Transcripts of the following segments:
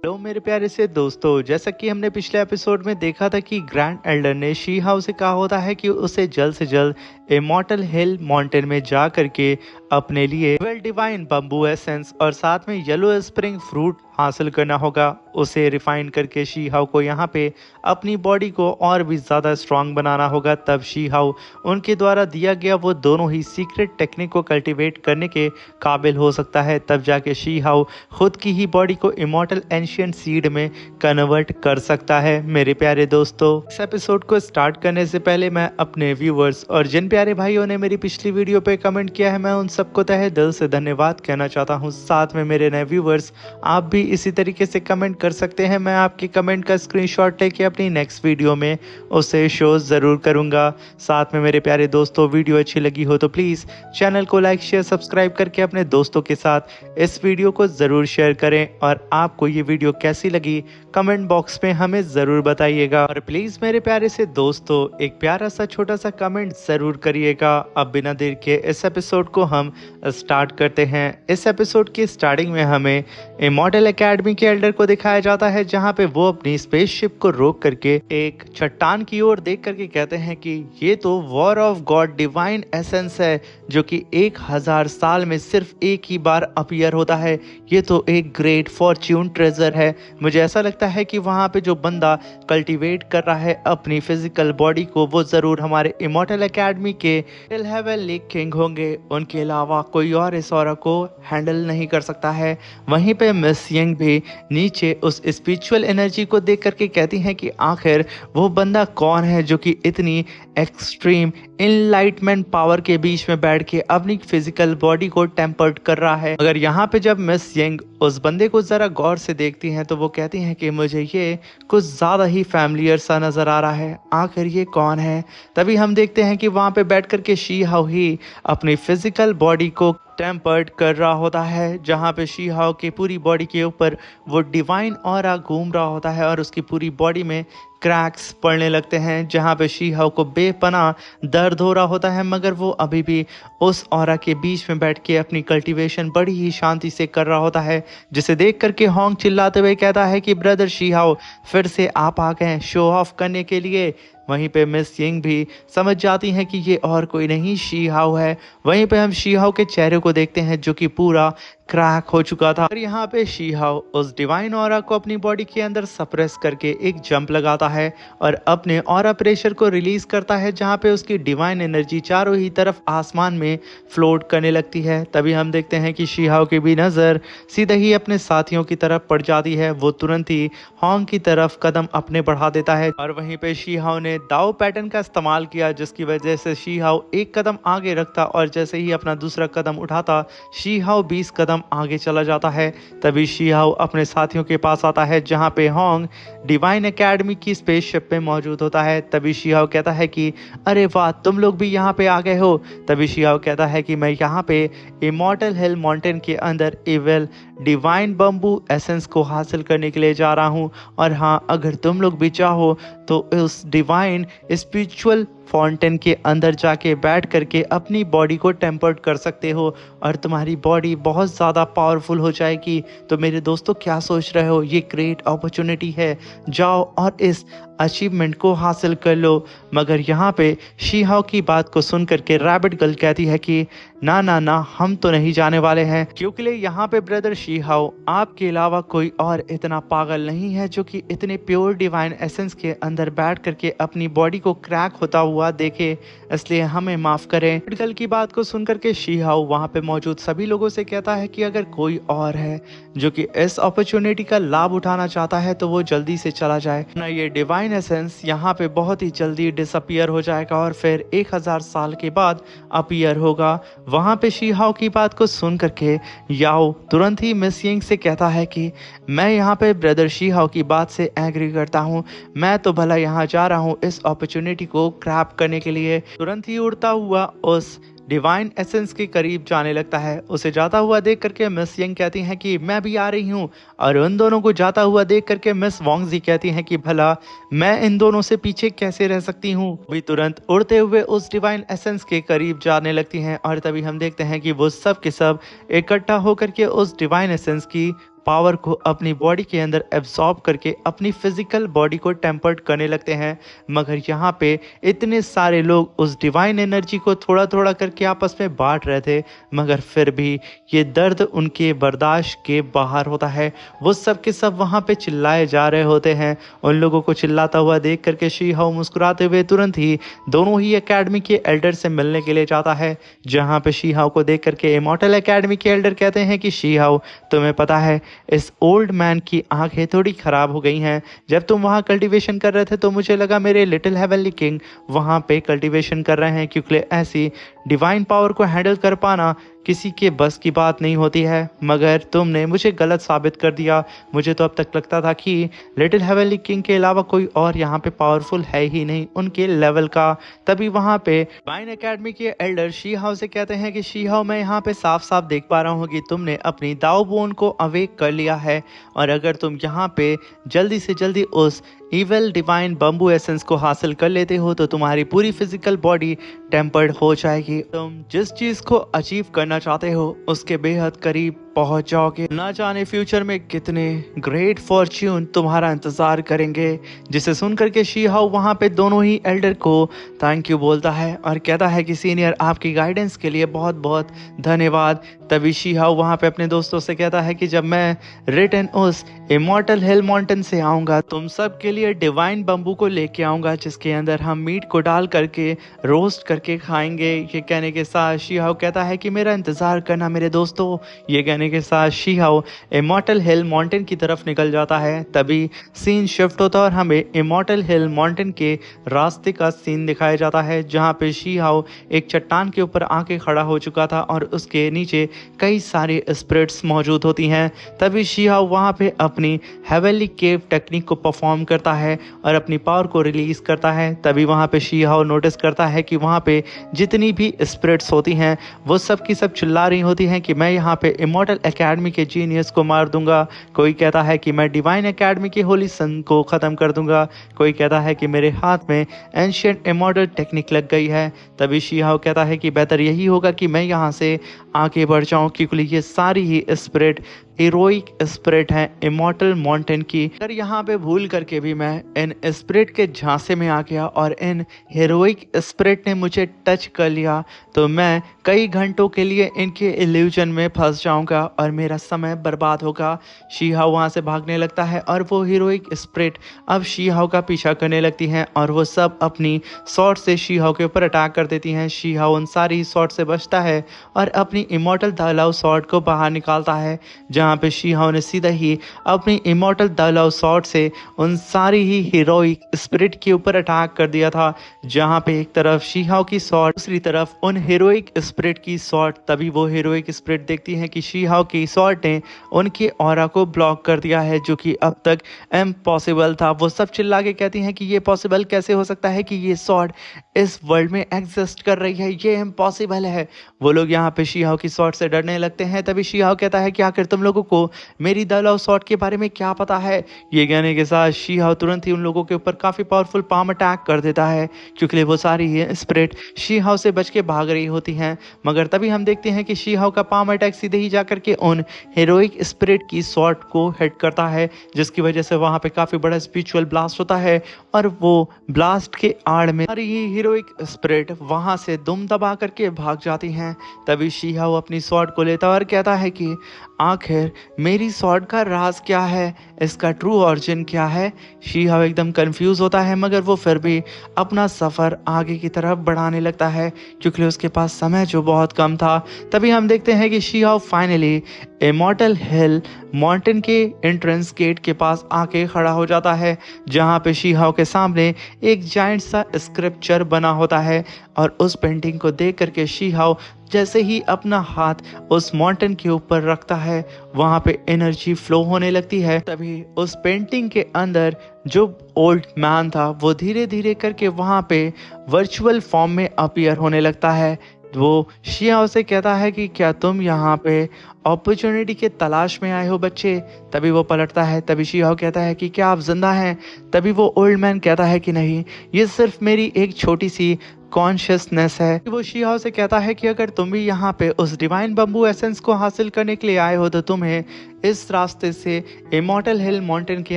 Hello मेरे प्यारे से दोस्तों, जैसा कि हमने पिछले एपिसोड में देखा था कि ग्रैंड एल्डर ने शी हाउ से कहा होता है कि उसे जल्द से जल्द इमॉर्टल हिल माउंटेन में जा करके अपने लिए वेल डिवाइन बम्बू एसेंस और साथ में येलो स्प्रिंग फ्रूट हासिल करना होगा। उसे रिफाइन करके शी हाउ को यहाँ पे अपनी बॉडी को और भी ज़्यादा स्ट्रांग बनाना होगा। तब शी हाउ उनके द्वारा दिया गया वो दोनों ही सीक्रेट टेक्निक को कल्टीवेट करने के काबिल हो सकता है। तब जाके शी हाउ खुद की ही बॉडी को इमॉर्टल एंशियंट सीड में कन्वर्ट कर सकता है। मेरे प्यारे दोस्तों, इस एपिसोड को स्टार्ट करने से पहले मैं अपने व्यूवर्स और जिन प्यारे भाइयों ने मेरी पिछली वीडियो पे कमेंट किया है, मैं उन सबको तहे दिल से धन्यवाद कहना चाहता हूँ। साथ में मेरे नए व्यूवर्स, आप भी इसी तरीके से कमेंट कर सकते हैं। मैं आपके कमेंट का स्क्रीनशॉट लेके अपनी नेक्स्ट वीडियो में उसे शो ज़रूर करूँगा। साथ में मेरे प्यारे दोस्तों, वीडियो अच्छी लगी हो तो प्लीज़ चैनल को लाइक शेयर सब्सक्राइब करके अपने दोस्तों के साथ इस वीडियो को ज़रूर शेयर करें। और आपको ये वीडियो कैसी लगी कमेंट बॉक्स में हमें ज़रूर बताइएगा। और प्लीज़ मेरे प्यारे से दोस्तों, एक प्यारा सा छोटा सा कमेंट ज़रूर करिएगा। अब बिना देर के इस एपिसोड को हम स्टार्ट करते हैं। इस एपिसोड की स्टार्टिंग में हमें इमॉर्टल एकेडमी के एल्डर को दिखाया जाता है, जहां पे वो अपनी स्पेसशिप को रोक करके एक चट्टान की ओर देख करके कहते हैं कि ये तो war of God divine essence है, जो कि 1000 साल में सिर्फ एक ही बार अपीयर होता है। ये तो एक ग्रेट फॉर्च्यून ट्रेजर है। मुझे ऐसा लगता है कि वहाँ पे जो बंदा कल्टीवेट कर रहा है अपनी फिजिकल बॉडी को, वो ज़रूर हमारे इमॉर्टल एकेडमी के इल हेवनली किंग होंगे। उनके अलावा कोई और इस ऑरा को हैंडल नहीं कर सकता है। वहीं पे मिस यंग भी नीचे उस स्पिरिचुअल एनर्जी को देख करके कहती हैं कि आखिर वो बंदा कौन है जो कि इतनी एक्सट्रीम इनलाइटमेंट पावर के बीच में बैठ के अपनी फिजिकल बॉडी को टेम्पर्ड कर रहा है। मगर यहाँ पे जब मिस यंग उस बंदे को ज़रा गौर से देखती हैं तो वो कहती हैं कि मुझे ये कुछ ज़्यादा ही फैमिलियर सा नज़र आ रहा है, आखिर ये कौन है। तभी हम देखते हैं कि वहाँ पे बैठ करके शी हाउ ही अपनी फिजिकल बॉडी को टेम्पर्ड कर रहा होता है, जहाँ पे शी हाउ की पूरी बॉडी के ऊपर वो डिवाइन ऑरा घूम रहा होता है और उसकी पूरी बॉडी में क्रैक्स पड़ने लगते हैं, जहाँ पे शी हाउ को बेपनाह दर्द हो रहा होता है। मगर वो अभी भी उस ऑरा के बीच में बैठ के अपनी कल्टीवेशन बड़ी ही शांति से कर रहा होता है, जिसे देख करके होंग चिल्लाते हुए कहता है कि ब्रदर शी हाउ, फिर से आप आ गए शो ऑफ करने के लिए। वहीं पे मिस यंग भी समझ जाती हैं कि ये और कोई नहीं शी हाउ है। वहीं पे हम शी हाउ के चेहरे को देखते हैं जो कि पूरा क्रैक हो चुका था। और यहाँ पे शी हाउ उस डिवाइन ऑरा को अपनी बॉडी के अंदर सप्रेस करके एक जंप लगाता है और अपने ऑरा प्रेशर को रिलीज करता है, जहाँ पे उसकी डिवाइन एनर्जी चारों ही तरफ आसमान में फ्लोट करने लगती है। तभी हम देखते हैं कि शी हाउ की भी नज़र सीधे ही अपने साथियों की तरफ पड़ जाती है। वो तुरंत ही होंग की तरफ कदम अपने बढ़ा देता है और वहीं पे शी हाउ ने दाव पैटर्न का इस्तेमाल किया, जिसकी वजह से शी हाउ एक कदम आगे रखता और जैसे ही अपना दूसरा कदम उठाता शी हाउ 20 कदम आगे चला जाता है। तभी शी हाउ अपने साथियों के पास आता है, जहां पे होंग डिवाइन एकेडमी की स्पेसशिप में मौजूद होता है। तभी शी हाउ कहता है कि अरे वाह, तुम लोग भी यहाँ पे आ गए हो। तभी शी हाउ कहता है कि मैं यहाँ पे इमॉर्टल हिल माउंटेन के अंदर एवल डिवाइन बम्बू एसेंस को हासिल करने के लिए जा रहा हूँ, और हाँ, अगर तुम लोग भी चाहो तो उस डिवाइन स्पिरिचुअल फाउंटेन के अंदर जाके बैठ करके अपनी बॉडी को टेम्पर्ड कर सकते हो और तुम्हारी बॉडी बहुत ज़्यादा पावरफुल हो जाएगी। तो मेरे दोस्तों, क्या सोच रहे हो? ये ग्रेट अपॉर्चुनिटी है, जाओ और इस अचीवमेंट को हासिल कर लो। मगर यहाँ पे शी हाउ की बात को सुन करके रैबिट गर्ल कहती है कि ना ना ना, हम तो नहीं जाने वाले हैं, क्योंकि यहाँ पे ब्रदर शी हाउ, आपके अलावा कोई और इतना पागल नहीं है जो कि इतने प्योर डिवाइन एसेंस के अंदर बैठ करके अपनी बॉडी को क्रैक होता हुआ देखे, इसलिए हमें माफ करें। रैबिट गर्ल की बात को सुन करके शी हाउ वहाँ पे मौजूद सभी लोगों से कहता है कि अगर कोई और है जो कि इस अपॉर्चुनिटी का लाभ उठाना चाहता है तो वो जल्दी से चला जाए, ना ये डिवाइन एसेंस यहाँ पे बहुत ही जल्दी डिसअपियर हो जाएगा और फिर 1000 साल के बाद अपीयर होगा। वहाँ पे शी हाउ की बात को सुन करके याओ तुरंत ही मिस यंग से कहता है कि मैं यहाँ पे ब्रदर शी हाउ की बात से एग्री करता हूँ, मैं तो भला यहाँ जा रहा हूँ इस अपॉर्चुनिटी को ग्रैब करने के लिए। तुरंत ही उड़ता हुआ उस डिवाइन एसेंस के करीब जाने लगता है। उसे जाता हुआ देख करके मिस यंग कहती हैं कि मैं भी आ रही हूँ, और उन दोनों को जाता हुआ देख करके मिस वोंगजी कहती हैं कि भला मैं इन दोनों से पीछे कैसे रह सकती हूँ। भी तुरंत उड़ते हुए उस डिवाइन एसेंस के करीब जाने लगती हैं और तभी हम देखते हैं कि वो सब के सब इकट्ठा होकर के उस डिवाइन एसेंस की पावर को अपनी बॉडी के अंदर एब्जॉर्ब करके अपनी फिजिकल बॉडी को टेम्पर्ड करने लगते हैं। मगर यहाँ पे इतने सारे लोग उस डिवाइन एनर्जी को थोड़ा थोड़ा करके आपस में बांट रहे थे, मगर फिर भी ये दर्द उनके बर्दाश्त के बाहर होता है। वो सब के सब वहाँ पे चिल्लाए जा रहे होते हैं। उन लोगों को चिल्लाता हुआ देख करके शी हाओ मुस्कुराते हुए तुरंत ही दोनों ही एकेडमी के एल्डर से मिलने के लिए जाता है, जहाँ पे शी हाओ को देख करके इमॉर्टल एकेडमी के एल्डर कहते हैं कि शी हाओ, तुम्हें पता है इस ओल्ड मैन की आंखें थोड़ी खराब हो गई हैं। जब तुम वहाँ कल्टीवेशन कर रहे थे तो मुझे लगा मेरे लिटिल हेवनली किंग वहाँ पे कल्टीवेशन कर रहे हैं, क्योंकि ऐसी डिवाइन पावर को हैंडल कर पाना किसी के बस की बात नहीं होती है। मगर तुमने मुझे गलत साबित कर दिया। मुझे तो अब तक लगता था कि लिटिल हेवनली किंग के अलावा कोई और यहाँ पे पावरफुल है ही नहीं उनके लेवल का। तभी वहाँ पे डिवाइन एकेडमी के एल्डर शी हाओ से कहते हैं कि शी हाओ, मैं यहाँ पे साफ साफ देख पा रहा हूँ कि तुमने अपनी दाओ बोन को अवेक कर लिया है, और अगर तुम यहाँ पे जल्दी से जल्दी उस इवल डिवाइन बम्बू एसेंस को हासिल कर लेते हो तो तुम्हारी पूरी फिजिकल बॉडी टेम्पर्ड हो जाएगी। तुम जिस चीज को अचीव करना चाहते हो उसके बेहद करीब पहुंच जाओगे। ना जाने फ्यूचर में कितने ग्रेट फॉर्च्यून तुम्हारा इंतजार करेंगे। जिसे सुनकर के शी हाओ वहाँ पे दोनों ही एल्डर को थैंक यू बोलता है और कहता है कि सीनियर, आपकी गाइडेंस के लिए बहुत बहुत धन्यवाद। तभी शी हाओ वहाँ पे अपने दोस्तों से कहता है कि जब मैं रिटर्न उस इमॉर्टल हिल माउंटेन से आऊँगा तुम सब के लिए डिवाइन बम्बू को लेके आऊँगा, जिसके अंदर हम मीट को डाल करके रोस्ट करके खाएंगे। ये कहने के साथ शी हाओ कहता है कि मेरा इंतज़ार करना मेरे दोस्तों। ये कहने के साथ शी हाओ इमॉर्टल हिल माउंटेन की तरफ निकल जाता है। तभी सीन शिफ्ट होता है और हमें इमॉर्टल हिल माउंटेन के रास्ते का सीन दिखाया जाता है, जहाँ पे शी हाओ एक चट्टान के ऊपर आके खड़ा हो चुका था और उसके नीचे कई सारे स्पिरिट्स मौजूद होती हैं। तभी शी हाओ वहाँ पे अपनी हेवनली केव टेक्निक को परफॉर्म करता है और अपनी पावर को रिलीज करता है। तभी वहाँ पे शी हाओ नोटिस करता है कि वहाँ पे जितनी भी स्पिरिट्स होती हैं वो सब की सब चिल्ला रही होती हैं कि मैं यहाँ पे इमॉर्टल एकेडमी के जीनियस को मार दूंगा। कोई कहता है कि मैं डिवाइन एकेडमी के होली सन को ख़त्म कर दूंगा। कोई कहता है कि मेरे हाथ में एंशिएंट इमॉर्टल टेक्निक लग गई है। तभी शी हाओ कहता है कि बेहतर यही होगा कि मैं यहाँ से आगे बढ़ जाऊँ, क्योंकि ये सारी ही स्पिरिट हीरोइक स्पिरिट है इमॉर्टल माउंटेन की। अगर यहाँ पे भूल करके भी मैं इन स्पिरिट के झांसे में आ गया और इन हीरोइक स्पिरिट ने मुझे टच कर लिया तो मैं कई घंटों के लिए इनके इल्यूजन में फंस जाऊंगा और मेरा समय बर्बाद होगा। शी हाओ वहाँ से भागने लगता है और वो हीरोइक स्पिरिट अब शी हाओ का पीछा करने लगती हैं और वो सब अपनी शॉट से शी हाओ के ऊपर अटैक कर देती हैं। शी हाओ उन सारी शॉट से बचता है और अपनी इमॉर्टल द लव शॉट को बाहर निकालता है, जहाँ पे शी हाओ ने सीधा ही अपनी इमॉर्टल द लव शॉट से उन सारी ही हीरोइक स्पिरिट के ऊपर अटैक कर दिया था। जहाँ पे एक तरफ शी हाओ की शॉट, दूसरी तरफ उन हीरोइक स्पिरिट की शॉट। तभी वो हीरोइक स्पिरिट देखती है कि शी हाओ की शॉट ने उनके ऑरा को ब्लॉक कर दिया है, जो कि अब तक इम्पॉसिबल था। वो सब चिल्ला के कहती हैं कि ये पॉसिबल कैसे हो सकता है कि ये शॉट इस वर्ल्ड में एग्जिस्ट कर रही है, ये इम्पॉसिबल है। वो लोग यहाँ पे शी हाओ की शॉट से डरने लगते हैं। तभी शी हाओ कहता है कि आखिर तुम लोगों को मेरी द लव शॉट के बारे में क्या पता है। ये कहने के साथ शी हाओ तुरंत ही उन लोगों के ऊपर काफी पावरफुल पाम अटैक कर देता है, क्योंकि वो सारी स्पिरिट शी हाओ से बच के भाग रही होती हैं। मगर तभी हम देखते हैं कि शी हाओ का पाम अटैक सीधे ही जाकर के उन हीरोइक स्पिरिट की शॉट को हिट करता है, जिसकी वजह से वहां पे काफी बड़ा स्पिरिचुअल ब्लास्ट होता है और वो ब्लास्ट के आड़ में सारी ही हीरोइक स्पिरिट वहां से दुम दबा करके भाग जाती हैं। तभी शी हाओ अपनी शॉट को लेता और कहता है कि आखिर मेरी शॉट का राज क्या है, इसका ट्रू ऑरिजिन क्या है। शी हाओ एकदम कंफ्यूज होता है, मगर वो फिर भी अपना सफ़र आगे की तरफ बढ़ाने लगता है, क्योंकि उसके पास समय जो बहुत कम था। तभी हम देखते हैं कि शी हाओ फाइनली इमॉर्टल हिल माउंटेन के एंट्रेंस गेट के पास आके खड़ा हो जाता है, जहाँ पे शी हाओ के सामने एक जाइंट सा स्क्रिप्चर बना होता है और उस पेंटिंग को देख करके शी हाओ जैसे ही अपना हाथ उस माउंटेन के ऊपर रखता है वहाँ पे एनर्जी फ्लो होने लगती है। तभी उस पेंटिंग के अंदर जो ओल्ड मैन था वो धीरे धीरे करके वहाँ पे वर्चुअल फॉर्म में अपीयर होने लगता है। वो शी हाओ से कहता है कि क्या तुम यहाँ पे अपॉर्चुनिटी के तलाश में आए हो बच्चे। तभी वो पलटता है, तभी शीहाओ कहता है कि क्या आप जिंदा हैं? तभी वो ओल्ड मैन कहता है कि नहीं, ये सिर्फ मेरी एक छोटी सी कॉन्शियसनेस है। वो शीहाओ से कहता है कि अगर तुम भी यहाँ पे उस डिवाइन बम्बू एसेंस को हासिल करने के लिए आए हो तो तुम्हें इस रास्ते से इमॉर्टल हिल माउंटेन के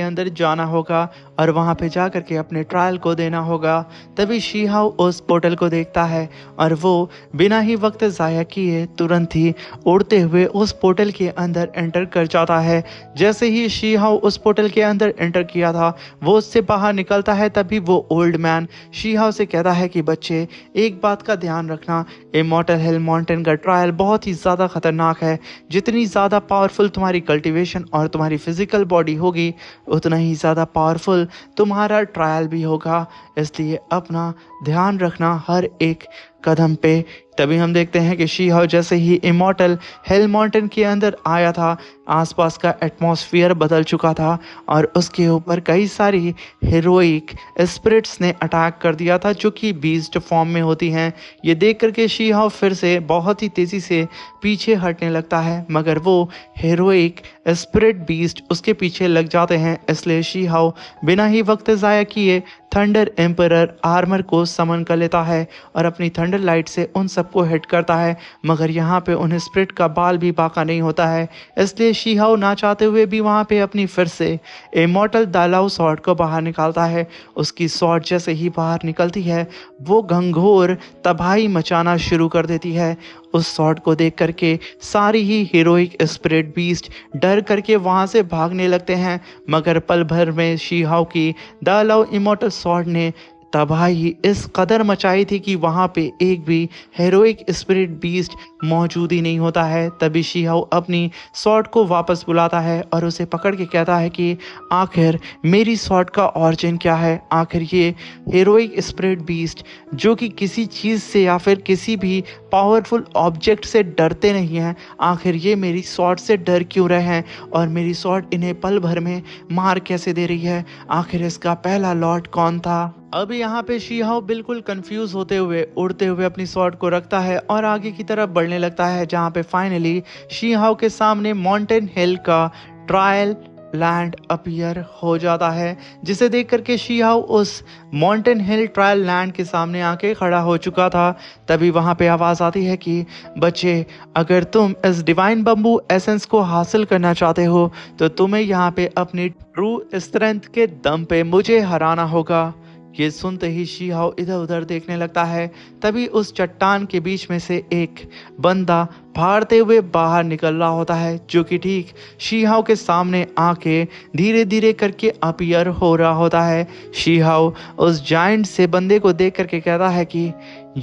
अंदर जाना होगा और वहाँ पे जा करके अपने ट्रायल को देना होगा। तभी शीहाओ उस पोर्टल को देखता है और वो बिना ही वक्त ज़ाया किए तुरंत ही उड़ते हुए उस पोर्टल के अंदर एंटर कर जाता है। जैसे ही शीहाओ उस पोर्टल के अंदर एंटर किया था, वो उससे बाहर निकलता है। तभी वो ओल्ड मैन शीहाओ से कहता है कि बच्चे, एक बात का ध्यान रखना, इमॉर्टल हिल माउंटेन का ट्रायल बहुत ही ज़्यादा खतरनाक है। जितनी ज़्यादा पावरफुल तुम्हारी कल्टीवेशन और तुम्हारी फिजिकल बॉडी होगी, उतना ही ज़्यादा पावरफुल तुम्हारा ट्रायल भी होगा। इसलिए अपना ध्यान रखना हर एक कदम पे। तभी हम देखते हैं कि शीहाओ जैसे ही इमॉर्टल हिल माउंटेन के अंदर आया था, आसपास का एटमॉस्फेयर बदल चुका था और उसके ऊपर कई सारी हीरोइक स्पिरिट्स ने अटैक कर दिया था, जो कि बीस्ट फॉर्म में होती हैं। ये देख करके शीहाओ फिर से बहुत ही तेज़ी से पीछे हटने लगता है, मगर वो हीरोइक स्पिरिट बीस्ट उसके पीछे लग जाते हैं। इसलिए शीहाओ बिना ही वक्त ज़ाया किए थंडर एम्परर आर्मर को समन कर लेता है और अपनी थंडर लाइट से उन सबको हिट करता है, मगर यहाँ पे उन स्पिरिट का बाल भी बाका नहीं होता है। इसलिए शीहाओ ना चाहते हुए भी वहाँ पे अपनी फिर से इमॉर्टल दालाओ स्वॉर्ड को बाहर निकालता है। उसकी स्वॉर्ड जैसे ही बाहर निकलती है, वो घंघोर तबाही मचाना शुरू कर देती है। उस स्वॉर्ड को देख करके सारी ही हीरोइक स्पिरिट बीस्ट डर करके वहाँ से भागने लगते हैं, मगर पल भर में शीहाओ की दालाओ इमॉर्टल स्वॉर्ड ने तबाही इस कदर मचाई थी कि वहाँ पे एक भी हेरोइक स्पिरिट बीस्ट मौजूद ही नहीं होता है। तभी शीहाओ अपनी स्वॉर्ड को वापस बुलाता है और उसे पकड़ के कहता है कि आखिर मेरी स्वॉर्ड का ऑरिजिन क्या है? आखिर ये हेरोइक स्पिरिट बीस्ट जो कि किसी चीज़ से या फिर किसी भी पावरफुल ऑब्जेक्ट से डरते नहीं हैं, आखिर ये मेरी स्वॉर्ड से डर क्यों रहे हैं और मेरी स्वॉर्ड इन्हें पल भर में मार कैसे दे रही है? आखिर इसका पहला लॉर्ड कौन था? अब यहाँ पे शीहाओ बिल्कुल कंफ्यूज होते हुए उड़ते हुए अपनी स्वॉर्ड को रखता है और आगे की तरफ बढ़ने लगता है, जहाँ पे फाइनली शीहाओ के सामने माउंटेन हिल का ट्रायल लैंड अपीयर हो जाता है, जिसे देख करके शीहाओ उस माउंटेन हिल ट्रायल लैंड के सामने आके खड़ा हो चुका था। तभी वहाँ पे आवाज़ आती है कि बच्चे, अगर तुम इस डिवाइन बम्बू एसेंस को हासिल करना चाहते हो तो तुम्हें यहाँ पे अपनी ट्रू स्ट्रेंथ के दम पे मुझे हराना होगा। ये सुनते ही शीहाओ इधर उधर देखने लगता है। तभी उस चट्टान के बीच में से एक बंदा भागते हुए बाहर निकल रहा होता है, जो कि ठीक शीहाओ के सामने आके धीरे धीरे करके अपीयर हो रहा होता है। शीहाओ उस जायंट से बंदे को देख करके कहता है कि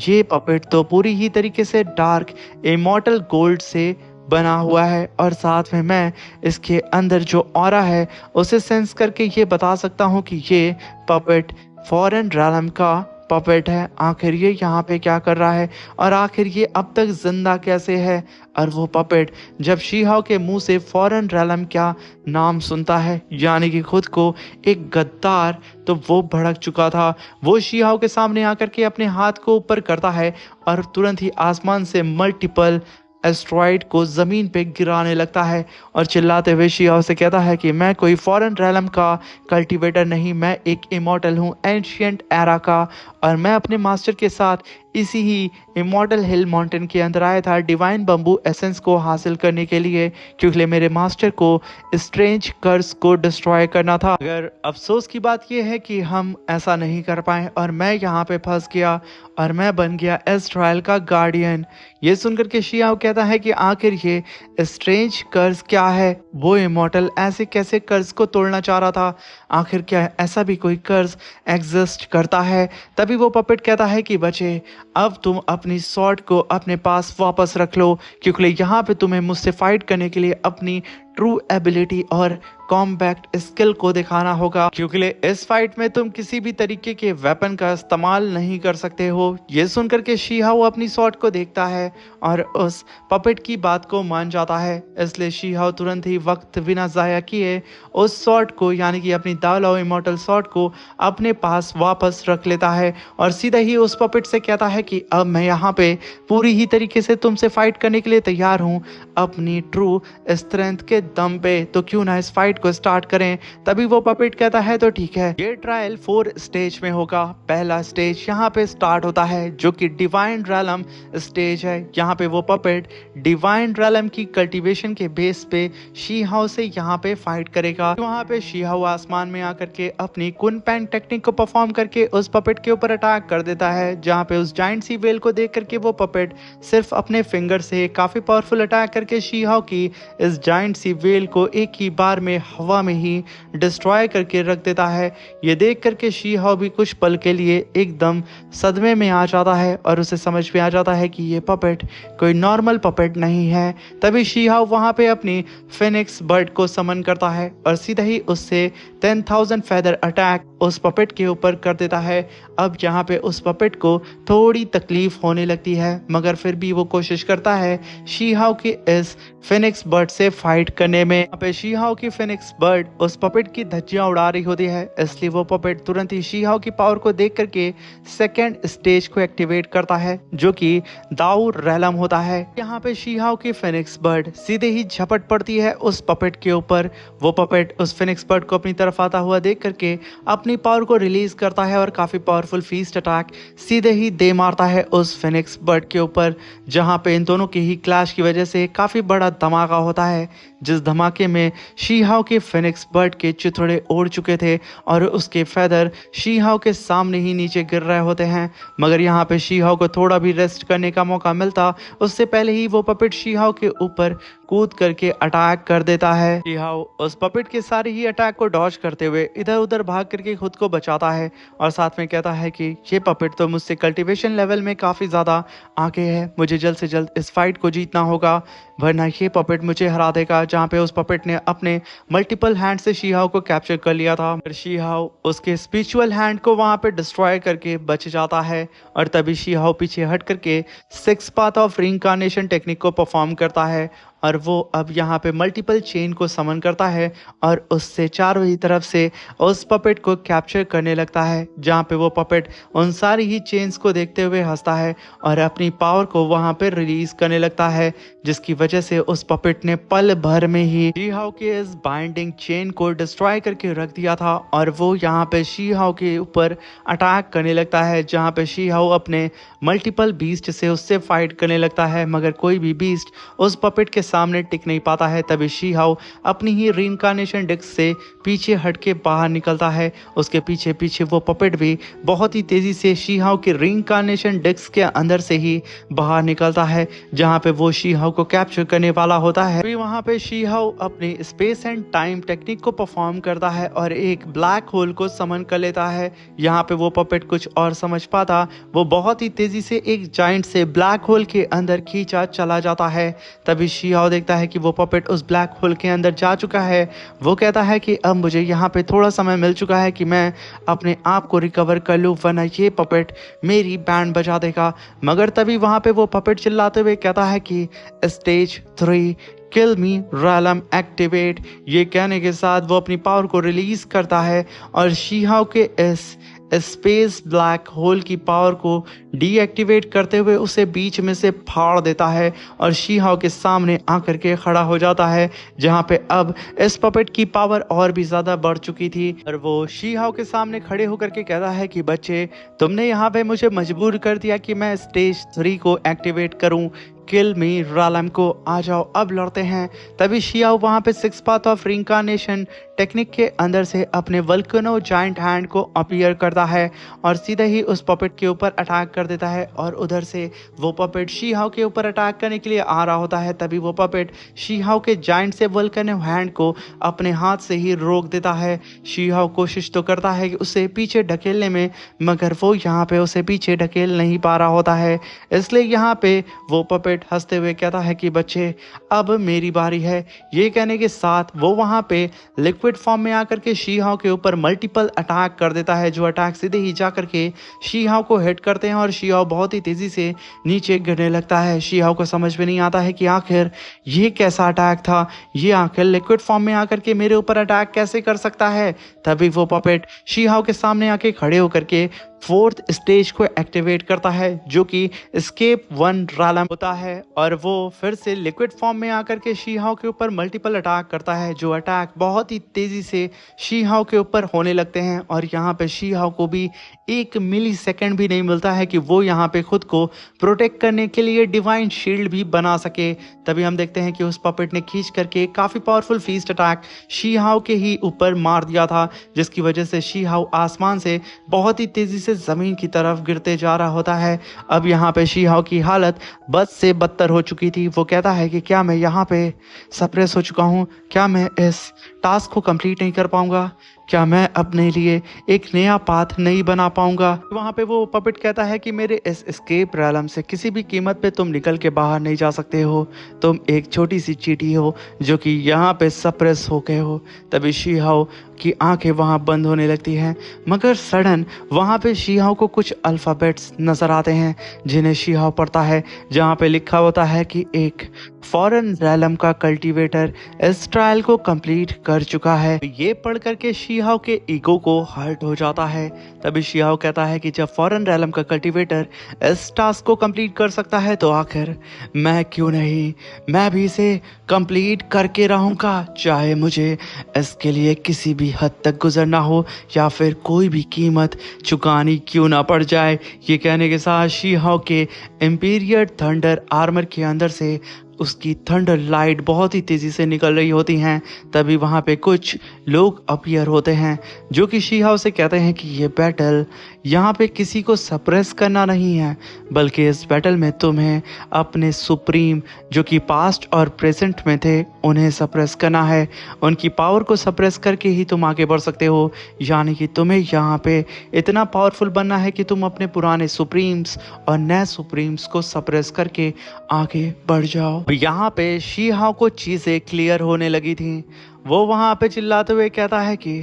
ये पपेट तो पूरी ही तरीके से डार्क इमॉर्टल गोल्ड से बना हुआ है और साथ में मैं इसके अंदर जो ऑरा है उसे सेंस करके ये बता सकता हूँ कि ये पपेट फॉरेन रैलम का पपेट है। आखिर ये यहाँ पे क्या कर रहा है और आखिर ये अब तक जिंदा कैसे है? और वो पपेट जब शीहाओ के मुंह से फॉरेन रैलम क्या नाम सुनता है, यानी कि खुद को एक गद्दार, तो वो भड़क चुका था। वो शीहाओ के सामने आकर के अपने हाथ को ऊपर करता है और तुरंत ही आसमान से मल्टीपल एस्ट्रॉइड को ज़मीन पे गिराने लगता है और चिल्लाते हुए शीहाओ से कहता है कि मैं कोई फॉरेन रैलम का कल्टीवेटर नहीं, मैं एक इमॉर्टल हूँ एंशियंट एरा का, और मैं अपने मास्टर के साथ इसी ही इमॉर्टल हिल माउंटेन के अंदर आया था डिवाइन बम्बू एसेंस को हासिल करने के लिए, क्योंकि मेरे मास्टर को स्ट्रेंज कर्स को डिस्ट्रॉय करना था। अगर अफसोस की बात यह है कि हम ऐसा नहीं कर पाए और मैं यहाँ पे फंस गया और मैं बन गया एस्ट्रायल का गार्डियन। ये सुनकर के शीहाओ कहता है कि आखिर ये स्ट्रेंज कर्स क्या है? वो इमॉर्टल ऐसे कैसे कर्स को तोड़ना चाह रहा था? आखिर क्या ऐसा भी कोई कर्स एग्जिस्ट करता है? तभी वो पपेट कहता है कि बच्चे, अब तुम अपनी स्वॉर्ड को अपने पास वापस रख लो, क्योंकि यहाँ पे तुम्हें मुझसे फाइट करने के लिए अपनी ट्रू एबिलिटी और कॉम्बैक्ट स्किल को दिखाना होगा, क्योंकि इस फाइट में तुम किसी भी तरीके के वेपन का इस्तेमाल नहीं कर सकते हो। ये सुनकर के शीहाओ अपनी स्वॉर्ड को देखता है और उस पपेट की बात को मान जाता है। इसलिए शीहाओ तुरंत ही वक्त बिना जाया किए उस स्वॉर्ड को यानी कि अपनी द लाओ इमॉर्टल स्वॉर्ड को अपने पास वापस रख लेता है और सीधा ही उस पपेट से कहता है कि अब मैं यहाँ पे पूरी ही तरीके से तुमसे फाइट करने के लिए तैयार हूँ, अपनी ट्रू स्ट्रेंथ के दम पे, तो क्यों ना इस फाइट को स्टार्ट करें। तभी वो पपेट कहता है तो ठीक है। ये ट्रायल 4 स्टेज में होगा। पहला स्टेज यहाँ पे स्टार्ट होता है जो कि डिवाइन रैलम स्टेज है। यहाँ पे वो पपेट डिवाइन रैलम की कल्टीवेशन के बेस पे शीहाओ से यहाँ पे फाइट करेगा। वहाँ पे शीहाओ आसमान में आकर के अपनी कुन पैंग टेक्निक को परफॉर्म करके उस पपेट के ऊपर अटैक कर देता है, जहाँ पे उस जाइंट सी वेल को देख करके वो पपेट सिर्फ अपने फिंगर से काफी पावरफुल अटैक करके शीहाओ की इस जाइंट सी वेल को एक ही बार में हवा में ही डिस्ट्रॉय करके रख देता है। ये देख करके शीहाओ भी कुछ पल के लिए एकदम सदमे में आ जाता है और उसे समझ में आ जाता है कि ये पपेट कोई नॉर्मल पपेट नहीं है। तभी शीहाओ वहां पे अपनी फिनिक्स बर्ड को समन करता है और सीधा ही उससे 10,000 फेदर अटैक उस पपेट के ऊपर कर देता है। अब यहाँ पे उस पपेट को थोड़ी तकलीफ होने लगती है, मगर फिर भी वो कोशिश करता है शीहाओ की इस फिनिक्स बर्ड से फाइट करने में। यहाँ पे शीहाओ की फिनिक्स बर्ड उस पपेट की धज्जियां उड़ा रही होती है, इसलिए वो पपेट तुरंत ही शीहाओ की पावर को देख करके सेकेंड स्टेज को एक्टिवेट करता है जो कि दाऊ रैलम होता है। यहाँ पे शीहाओ की फिनिक्स बर्ड सीधे ही झपट पड़ती है उस पपेट के ऊपर। वो पपेट उस फिनिक्स बर्ड को अपनी तरफ आता हुआ देख करके अपनी पावर को रिलीज करता है और काफी पावरफुल फीस्ट अटैक सीधे ही दे मारता है उस फिनिक्स बर्ड के ऊपर, जहाँ पे इन दोनों के ही क्लैश की वजह से काफी बड़ा धमाका होता है, जिस धमाके में शीहाओ के फिनिक्स बर्ड के चिथड़े उड़ चुके थे और उसके फेदर शीहाओ के सामने ही नीचे गिर रहे होते हैं। मगर यहाँ पे शीहाओ को थोड़ा भी रेस्ट करने का मौका मिलता उससे पहले ही वो पपेट शीहाओ के ऊपर कूद करके अटैक कर देता है। शीहाओ उस पपेट के सारे ही अटैक को डॉज करते हुए इधर उधर भाग करके खुद को बचाता है और साथ में कहता है कि ये पपेट तो मुझसे कल्टीवेशन लेवल में काफी ज्यादा आगे है, मुझे जल्द से जल्द इस फाइट को जीतना होगा वरना ये पपेट मुझे हरा देगा। जहाँ पे उस पपेट ने अपने मल्टीपल हैंड से शीहाओ को कैप्चर कर लिया था, फिर शीहाओ उसके स्पिरिचुअल हैंड को वहां पे डिस्ट्रॉय करके बच जाता है और तभी शीहाओ पीछे हट करके 6 पाथ ऑफ रिइंकार्नेशन टेक्निक को परफॉर्म करता है और वो अब यहाँ पे मल्टीपल चेन को समन करता है और उससे चारों ही तरफ से उस पपेट को कैप्चर करने लगता है, जहाँ पे वो पपेट उन सारी ही चेन्स को देखते हुए हंसता है और अपनी पावर को वहाँ पे रिलीज करने लगता है, जिसकी वजह से उस पपेट ने पल भर में ही शीहाओ के इस बाइंडिंग चेन को डिस्ट्रॉय करके रख दिया था और वो यहाँ पे शीहाओ के ऊपर अटैक करने लगता है, जहाँ पे शीहाओ अपने मल्टीपल बीस्ट से उससे फाइट करने लगता है, मगर कोई भी बीस्ट उस पपेट के सामने टिक नहीं पाता है। तभी शीहाओ अपनी ही रीइंकार्नेशन डिस्क से पीछे हट के बाहर निकलता है। उसके पीछे पीछे वो पपेट भी बहुत ही तेजी से शीहाओ के रीइंकार्नेशन डिस्क के अंदर से ही बाहर निकलता है, जहाँ पे वो शीहाओ को कैप्चर करने वाला होता है। फिर वहाँ पे शीहाओ अपनी स्पेस एंड टाइम टेक्निक को परफॉर्म करता है और एक ब्लैक होल को समन कर लेता है। यहाँ पे वो पपेट कुछ और समझ पाता, वो बहुत ही तेजी से एक जाइंट से ब्लैक होल के अंदर खींचा चला जाता है। तभी शीहाओ देखता है कि वो पपेट उस ब्लैक होल के अंदर जा चुका है। वो कहता है कि अब मुझे यहाँ पे थोड़ा समय मिल चुका है कि मैं अपने आप को रिकवर कर लूँ, वरना ये पपेट मेरी बैंड बजा देगा। मगर तभी वहाँ पे वो पपेट चिल्लाते हुए कहता है कि स्टेज 3 किल मी रैलम एक्टिवेट। ये कहने के साथ वो अपनी पावर को रिलीज करता है और शीहाओ के इस स्पेस ब्लैक होल की पावर को डीएक्टिवेट करते हुए उसे बीच में से फाड़ देता है और शीहाओ के सामने आकर के खड़ा हो जाता है, जहां पे अब इस पपेट की पावर और भी ज्यादा बढ़ चुकी थी। और वो शीहाओ के सामने खड़े होकर के कहता है कि बच्चे, तुमने यहाँ पे मुझे मजबूर कर दिया कि मैं स्टेज 3 को एक्टिवेट करूं, किल मी रैलम को, आ जाओ अब लड़ते हैं। तभी शीहाओ वहां पे 6 पाथ ऑफ रिइंकार्नेशन टेक्निक के अंदर से अपने वल्केनो जाइंट हैंड को अपीयर करता है और सीधे ही उस पपेट के ऊपर अटैक कर देता है और उधर से वो पपेट शीहाओ के ऊपर अटैक करने के लिए आ रहा होता है। तभी वो पपेट शीहाओ के जाइंट से वल्केनो हैंड को अपने हाथ से ही रोक देता है। शीहाओ कोशिश तो करता है कि उसे पीछे ढकेलने में, मगर वो यहाँ पे उसे पीछे ढकेल नहीं पा रहा होता है। इसलिए यहाँ पे वो पपेट पपेट हंसते हुए कहता है कि बच्चे अब मेरी बारी है। ये कहने के साथ वो वहाँ पे लिक्विड फॉर्म में आकर के शी हाओ के ऊपर मल्टीपल अटैक कर देता है, जो अटैक सीधे ही जा करके शी हाओ को हिट करते हैं और शी हाओ बहुत ही तेजी से नीचे गिरने लगता है। शी हाओ को समझ में नहीं आता है कि आखिर ये कैसा अटैक था, ये आखिर लिक्विड फॉर्म में आकर के मेरे ऊपर अटैक कैसे कर सकता है। तभी वो पपेट शी हाओ के सामने आके खड़े होकर के फोर्थ स्टेज को एक्टिवेट करता है, जो कि एस्केप वन रैलम होता है, और वो फिर से लिक्विड फॉर्म में आकर के शी हाओ के ऊपर मल्टीपल अटैक करता है, जो अटैक बहुत ही तेजी से शी हाओ के ऊपर होने लगते हैं। और यहाँ पे शी हाओ को भी 1 मिली सेकेंड भी नहीं मिलता है कि वो यहाँ पे खुद को प्रोटेक्ट करने के लिए डिवाइन शील्ड भी बना सके। तभी हम देखते हैं कि उस पपेट ने खींच करके काफी पावरफुल फीस्ट अटैक शी हाओ के ही ऊपर मार दिया था, जिसकी वजह से शी हाओ आसमान से बहुत ही तेजी से जमीन की तरफ गिरते जा रहा होता है। अब यहाँ पे शी हाओ की हालत बद से बदतर हो चुकी थी। वो कहता है कि क्या मैं यहाँ पे सप्रेस हो चुका हूँ, क्या मैं इस टास्क को कंप्लीट नहीं कर पाऊंगा, क्या मैं अपने लिए एक नया पाथ नहीं बना पाऊंगा। वहां पे वो पपेट कहता है कि मेरे इस एस्केप रैलम से किसी भी कीमत पे तुम निकल के बाहर नहीं जा सकते हो, तुम एक छोटी सी चींटी हो जो कि यहाँ पे सप्रेस हो गए हो। तभी शी हाओ की आंखें वहां बंद होने लगती हैं, मगर सडन वहां पे शी हाओ को कुछ अल्फाबेट्स नजर आते हैं, जिन्हें शी हाओ पढ़ता है, जहाँ पे लिखा होता है कि एक फॉरेन रैलम का कल्टीवेटर इस ट्रायल को कंप्लीट कर चुका है। ये पढ़ करके शी हाओ के ईगो को हर्ट हो जाता है। तभी शी हाओ कहता है कि जब फॉरेन रैलम का कल्टीवेटर इस टास्क को कंप्लीट कर सकता है तो आखिर मैं क्यों नहीं, मैं भी इसे कंप्लीट करके रहूंगा, चाहे मुझे इसके लिए किसी भी हद तक गुजरना हो या फिर कोई भी कीमत चुकानी क्यों ना पड़ जाए। ये कहने के साथ शी हाओ के इंपीरियर थंडर आर्मर के अंदर से उसकी थंडर लाइट बहुत ही तेजी से निकल रही होती हैं। तभी वहाँ पे कुछ लोग अपीयर होते हैं, जो कि शी हाओ से कहते हैं कि ये बैटल यहाँ पे किसी को सप्रेस करना नहीं है, बल्कि इस बैटल में तुम्हें अपने सुप्रीम जो कि पास्ट और प्रेजेंट में थे उन्हें सप्रेस करना है। उनकी पावर को सप्रेस करके ही तुम आगे बढ़ सकते हो, यानी कि तुम्हें यहाँ पे इतना पावरफुल बनना है कि तुम अपने पुराने सुप्रीम्स और नए सुप्रीम्स को सप्रेस करके आगे बढ़ जाओ। यहाँ पे शी हाओ को चीजें क्लियर होने लगी थी। वो वहां पे चिल्लाते हुए कहता है कि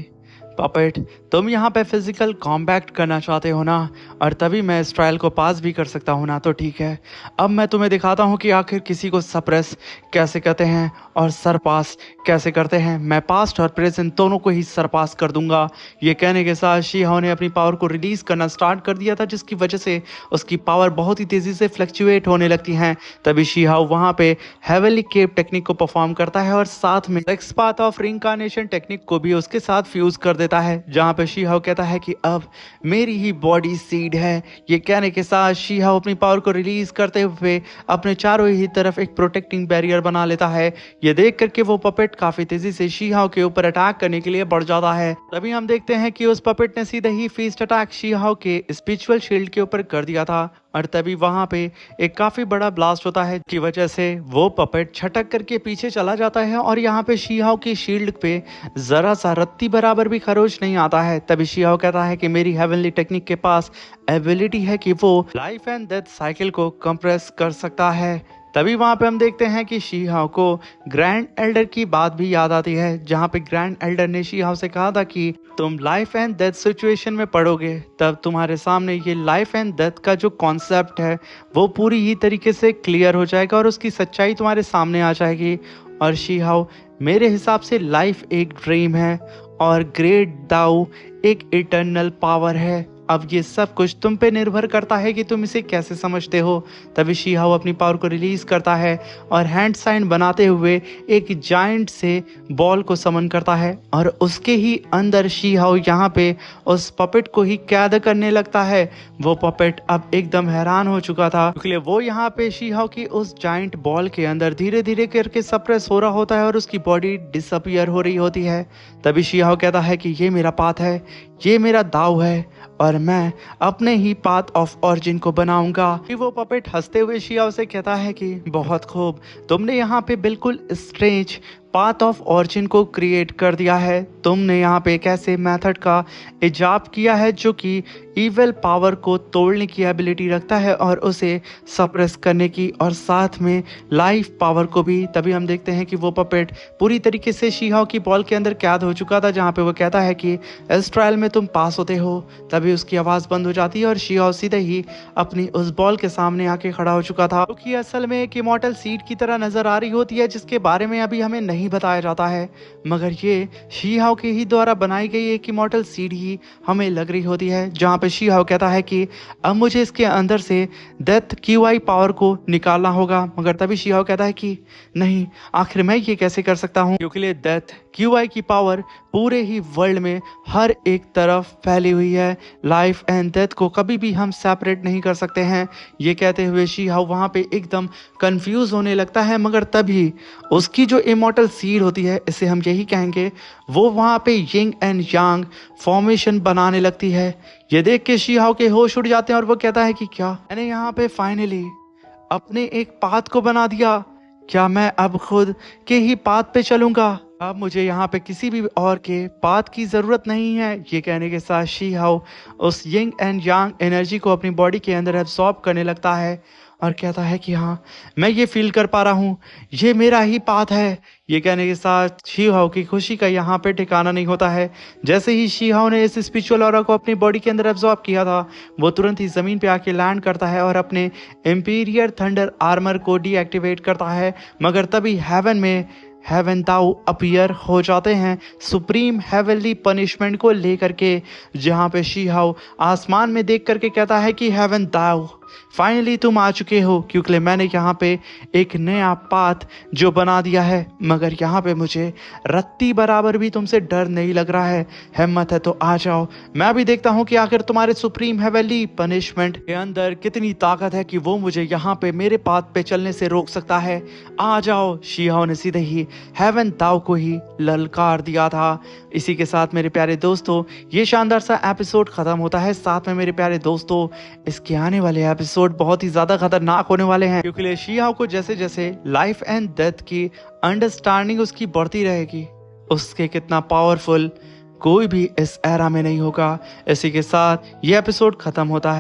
पपेट, तुम यहाँ पे फिजिकल कॉम्बैट करना चाहते हो ना, और तभी मैं इस ट्रायल को पास भी कर सकता हूँ ना, तो ठीक है, अब मैं तुम्हें दिखाता हूँ कि आखिर किसी को सप्रेस कैसे करते हैं और सरपास कैसे करते हैं। मैं पास्ट और प्रेजेंट दोनों को ही सरपास कर दूंगा। ये कहने के साथ शी हाओ ने अपनी पावर को रिलीज करना स्टार्ट कर दिया था, जिसकी वजह से उसकी पावर बहुत ही तेजी से फ्लक्चुएट होने लगती हैं। तभी शी हाओ वहाँ पे हेवनली केप टेक्निक को परफॉर्म करता है और साथ में सेक्स पाथ ऑफ रिइंकार्नेशन टेक्निक को भी उसके साथ फ्यूज कर देता है, जहाँ पे शी हाओ कहता है कि अब मेरी ही बॉडी सीड है। ये कहने के साथ शी हाओ अपनी पावर को रिलीज करते हुए अपने चारों ही तरफ एक प्रोटेक्टिंग बैरियर बना लेता है। ये देख करके वो पपेट काफी तेजी से शी हाओ के ऊपर अटैक करने के लिए बढ़ जाता है। तभी हम देखते हैं कि उस पपेट ने सीधे ही फीस्ट अटैक शी हाओ के स्पिरिचुअल शील्ड के ऊपर कर दिया था, और तभी वहां पे एक काफी बड़ा ब्लास्ट होता है, की वजह से वो पपेट छटक करके पीछे चला जाता है और यहाँ पे शी हाओ की शील्ड पे जरा सा रत्ती बराबर भी खरोच नहीं आता है। तभी शी हाओ कहता है कि मेरी हेवनली टेक्निक के पास एबिलिटी है कि वो लाइफ एंड डेथ साइकिल को कंप्रेस कर सकता है। तभी वहां पे हम देखते हैं कि शी हाओ को ग्रैंड एल्डर की बात भी याद आती है, जहां पे ग्रैंड एल्डर ने शी हाओ से कहा था कि तुम लाइफ एंड डेथ सिचुएशन में पड़ोगे तब तुम्हारे सामने ये लाइफ एंड डेथ का जो कॉन्सेप्ट है वो पूरी ही तरीके से क्लियर हो जाएगा और उसकी सच्चाई तुम्हारे सामने आ जाएगी। और शी हाओ, मेरे हिसाब से लाइफ एक ड्रीम है और ग्रेट दाऊ एक इटर्नल पावर है। अब ये सब कुछ तुम पे निर्भर करता है कि तुम इसे कैसे समझते हो। तभी शी हाओ अपनी पावर को रिलीज करता है और हैंड साइन बनाते हुए एक जायंट से बॉल को समन करता है, और उसके ही अंदर शी हाओ यहाँ पे उस पपेट को ही कैद करने लगता है। वो पपेट अब एकदम हैरान हो चुका था, इसलिए वो यहाँ पे शी हाओ की उस जायंट बॉल के अंदर धीरे धीरे करके सप्रेस हो रहा होता है और उसकी बॉडी डिसअपियर हो रही होती है। तभी शी हाओ कहता है कि ये मेरा पाथ है, ये मेरा दाव है, और मैं अपने ही पाथ ऑफ ऑरिजिन को बनाऊंगा। वो पपेट हंसते हुए शी हाओ से कहता है कि बहुत खूब, तुमने यहाँ पे बिल्कुल स्ट्रेंज पाथ ऑफ ऑरिजिन को क्रिएट कर दिया है। तुमने यहाँ पे एक ऐसे मेथड का इजाद किया है जो कि इविल पावर को तोड़ने की एबिलिटी रखता है और उसे सप्रेस करने की, और साथ में लाइफ पावर को भी। तभी हम देखते हैं कि वो पपेट पूरी तरीके से शी-हाओ की बॉल के अंदर कैद हो चुका था, जहाँ पे वो कहता है कि इस ट्रायल में तुम पास होते हो। तभी उसकी आवाज़ बंद हो जाती है और शी-हाओ सीधे ही अपनी उस बॉल के सामने आके खड़ा हो चुका था, क्योंकि असल में एक इमॉर्टल सीड की तरह नजर आ रही होती है, जिसके बारे में अभी हमें नहीं बताया जाता है, मगर ये शी-हाओ के ही द्वारा बनाई गई एक इमॉर्टल सीड ही हमें लग रही होती है। जहाँ पे शी-हाओ कहता है कि अब मुझे इसके अंदर से डेथ क्यूआई पावर को निकालना होगा, मगर तभी शी-हाओ कहता है कि नहीं, आखिर मैं ये कैसे कर सकता हूँ, क्योंकि डेथ क्यूआई की पावर पूरे ही वर्ल्ड में हर एक तरफ फैली हुई है। लाइफ एंड डेथ को कभी भी हम सेपरेट नहीं कर सकते हैं। ये कहते हुए शी-हाओ वहाँ पे एकदम कंफ्यूज होने लगता है, मगर तभी उसकी जो इमॉर्टल सीड होती है, इसे हम यही कहेंगे, वो वहाँ पे यिंग एंड यांग फॉर्मेशन बनाने लगती है। ये देख के शी-हाओ के होश उड़ जाते हैं और वो कहता है कि क्या मैंने यहाँ पे फाइनली अपने एक पाथ को बना दिया, क्या मैं अब खुद के ही पाथ पे चलूंगा, अब मुझे यहाँ पे किसी भी और के पाथ की ज़रूरत नहीं है। ये कहने के साथ शी-हाओ उस यिंग एंड यांग एनर्जी को अपनी बॉडी के अंदर एब्सॉर्ब करने लगता है और कहता है कि हाँ, मैं ये फील कर पा रहा हूँ, ये मेरा ही पाथ है। ये कहने के साथ शी-हाओ की खुशी का यहाँ पे ठिकाना नहीं होता है। जैसे ही शी-हाओ ने इस स्पिरिचुअल ऑरा को अपनी बॉडी के अंदर एब्जॉर्ब किया था, वो तुरंत ही ज़मीन पे आके लैंड करता है और अपने इंपीरियर थंडर आर्मर को डीएक्टिवेट करता है, मगर तभी हेवन में हेवन दाओ अपीयर हो जाते हैं सुप्रीम हेवनली पनिशमेंट को लेकर के, जहाँ पे शी-हाओ आसमान में देख करके कहता है कि हेवन दाओ फाइनली तुम आ चुके हो, क्योंकि मैंने यहाँ पे एक नया पाथ जो बना दिया है, मगर यहाँ पे मुझे रत्ती बराबर भी तुमसे डर नहीं लग रहा है। हिम्मत है तो आ जाओ, मैं भी देखता हूँ कि आखिर तुम्हारे सुप्रीम हेवनली पनिशमेंट के अंदर कितनी ताकत है कि वो मुझे यहाँ पे मेरे पाथ पे चलने से रोक सकता है। आ जाओ। शी-हाओ ने सीधे ही हेवन दाओ को ही ललकार दिया था। इसी के साथ मेरे प्यारे दोस्तों, ये शानदार सा एपिसोड खत्म होता है। साथ में मेरे प्यारे दोस्तों, इसके आने वाले एपिसोड बहुत ही ज्यादा खतरनाक होने वाले हैं, क्योंकि शी-हाओ को जैसे जैसे लाइफ एंड डेथ की अंडरस्टैंडिंग उसकी बढ़ती रहेगी, उसके कितना पावरफुल कोई भी इस एरा में नहीं होगा। इसी के साथ ये एपिसोड खत्म होता है।